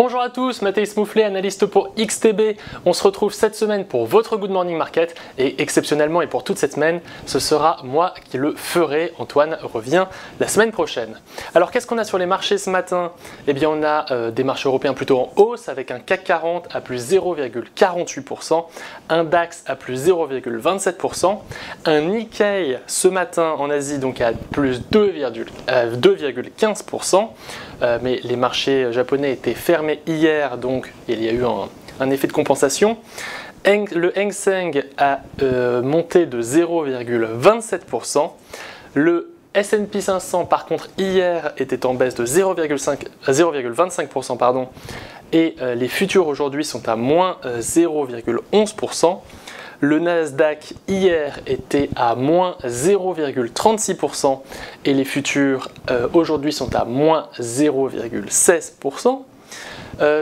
Bonjour à tous, Mathéis Mouflet, analyste pour XTB. On se retrouve cette semaine pour votre Good Morning Market et exceptionnellement et pour toute cette semaine, ce sera moi qui le ferai. Antoine revient la semaine prochaine. Alors qu'est-ce qu'on a sur les marchés ce matin? Eh bien on a des marchés européens plutôt en hausse avec un CAC 40 à plus 0,48%, un DAX à plus 0,27%, un Nikkei ce matin en Asie donc à plus 2,15%, mais les marchés japonais étaient fermés hier, donc il y a eu un effet de compensation. Le Hang Seng a monté de 0,27%. Le S&P 500 par contre hier était en baisse de 0,25%, pardon, et les futurs aujourd'hui sont à moins 0,11%. Le Nasdaq hier était à moins 0,36% et les futurs aujourd'hui sont à moins 0,16%.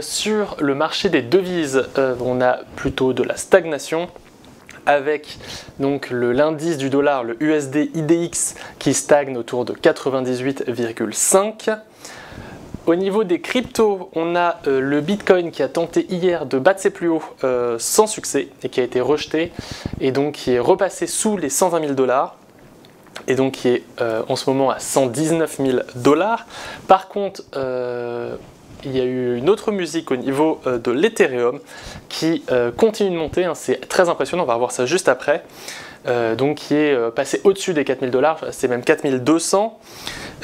Sur le marché des devises, on a plutôt de la stagnation avec donc l'indice du dollar, le USD IDX, qui stagne autour de 98,5. Au niveau des cryptos, on a le Bitcoin qui a tenté hier de battre ses plus hauts sans succès et qui a été rejeté et donc qui est repassé sous les 120 000 $. Et donc qui est en ce moment à 119 000 $. Par contre, il y a eu une autre musique au niveau de l'Ethereum qui continue de monter, hein, c'est très impressionnant, on va revoir ça juste après. Donc qui est passé au-dessus des 4000 $, c'est même 4200.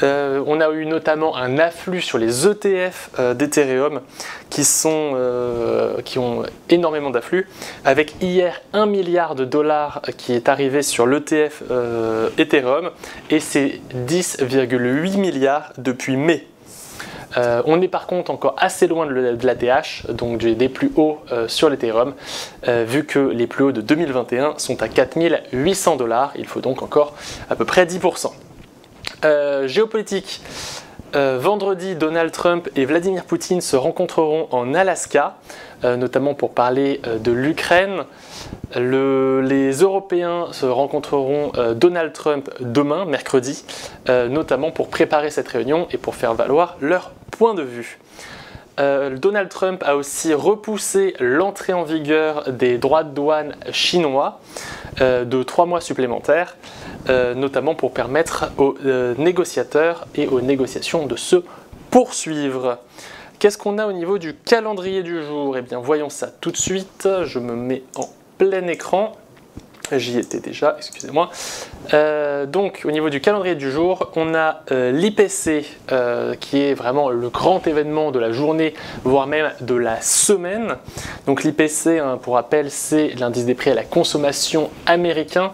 On a eu notamment un afflux sur les ETF d'Ethereum qui ont énormément d'afflux, avec hier 1 milliard de dollars qui est arrivé sur l'ETF Ethereum et c'est 10,8 milliards depuis mai. On est par contre encore assez loin de l'ATH, donc des plus hauts sur l'Ethereum, vu que les plus hauts de 2021 sont à 4800 $, il faut donc encore à peu près 10%. Géopolitique, vendredi, Donald Trump et Vladimir Poutine se rencontreront en Alaska, notamment pour parler de l'Ukraine. Les Européens se rencontreront Donald Trump demain, mercredi, notamment pour préparer cette réunion et pour faire valoir leur point de vue. Donald Trump a aussi repoussé l'entrée en vigueur des droits de douane chinois de 3 mois supplémentaires, notamment pour permettre aux négociateurs et aux négociations de se poursuivre. Qu'est-ce qu'on a au niveau du calendrier du jour? Eh bien, voyons ça tout de suite. Je me mets en plein écran. J'y étais déjà, excusez-moi. Donc, au niveau du calendrier du jour, on a l'IPC qui est vraiment le grand événement de la journée, voire même de la semaine. Donc, l'IPC, hein, pour rappel, c'est l'indice des prix à la consommation américain.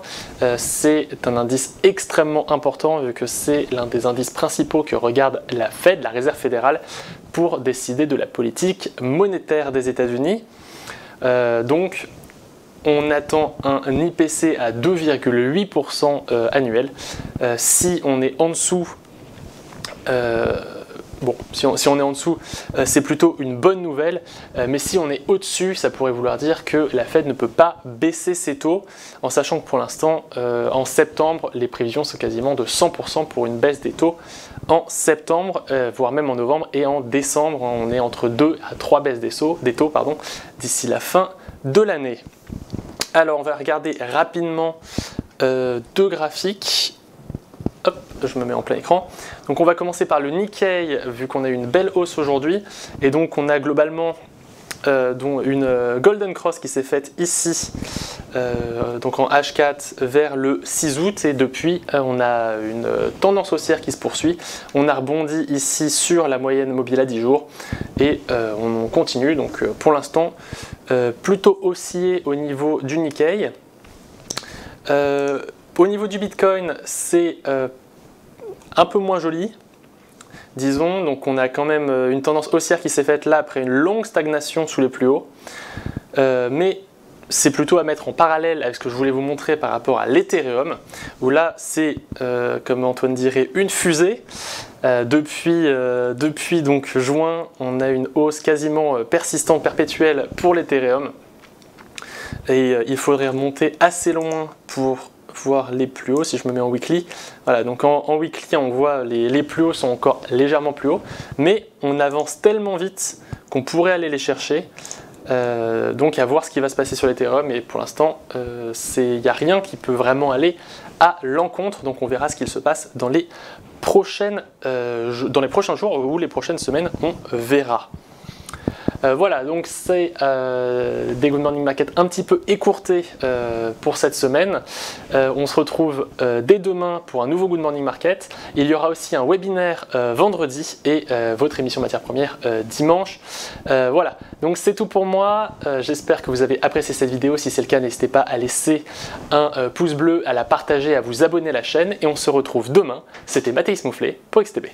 C'est un indice extrêmement important vu que c'est l'un des indices principaux que regarde la Fed, la Réserve fédérale, pour décider de la politique monétaire des États-Unis. Donc, on attend un IPC à 2,8% annuel. Si on est en dessous, si on est en dessous, c'est plutôt une bonne nouvelle. Mais si on est au-dessus, ça pourrait vouloir dire que la Fed ne peut pas baisser ses taux, en sachant que pour l'instant, en septembre, les prévisions sont quasiment de 100% pour une baisse des taux en septembre, voire même en novembre, et en décembre, on est entre 2 à 3 baisses des taux, d'ici la fin de l'année. Alors on va regarder rapidement deux graphiques. Hop, je me mets en plein écran. Donc on va commencer par le Nikkei, vu qu'on a eu une belle hausse aujourd'hui. Et donc on a globalement une Golden Cross qui s'est faite ici, donc en H4 vers le 6 août. Et depuis, on a une tendance haussière qui se poursuit. On a rebondi ici sur la moyenne mobile à 10 jours. Et on continue, donc pour l'instant, plutôt haussier au niveau du Nikkei. Au niveau du Bitcoin, c'est un peu moins joli, disons. Donc on a quand même une tendance haussière qui s'est faite là après une longue stagnation sous les plus hauts. Mais c'est plutôt à mettre en parallèle avec ce que je voulais vous montrer par rapport à l'Ethereum, où là c'est, comme Antoine dirait, une fusée. Depuis donc juin, on a une hausse quasiment persistante, perpétuelle pour l'Ethereum. Et il faudrait remonter assez loin pour voir les plus hauts. Si je me mets en weekly, voilà, donc en weekly on voit les plus hauts sont encore légèrement plus hauts, mais on avance tellement vite qu'on pourrait aller les chercher. Donc à voir ce qui va se passer sur l'Ethereum, et pour l'instant il n'y a rien qui peut vraiment aller à l'encontre, donc on verra ce qu'il se passe dans les prochains jours ou les prochaines semaines, on verra. Voilà, donc c'est des Good Morning Market un petit peu écourtés pour cette semaine. On se retrouve dès demain pour un nouveau Good Morning Market. Il y aura aussi un webinaire vendredi et votre émission matière première dimanche. Voilà, donc c'est tout pour moi. J'espère que vous avez apprécié cette vidéo. Si c'est le cas, n'hésitez pas à laisser un pouce bleu, à la partager, à vous abonner à la chaîne. Et on se retrouve demain. C'était Mathéis Mouflet pour XTB.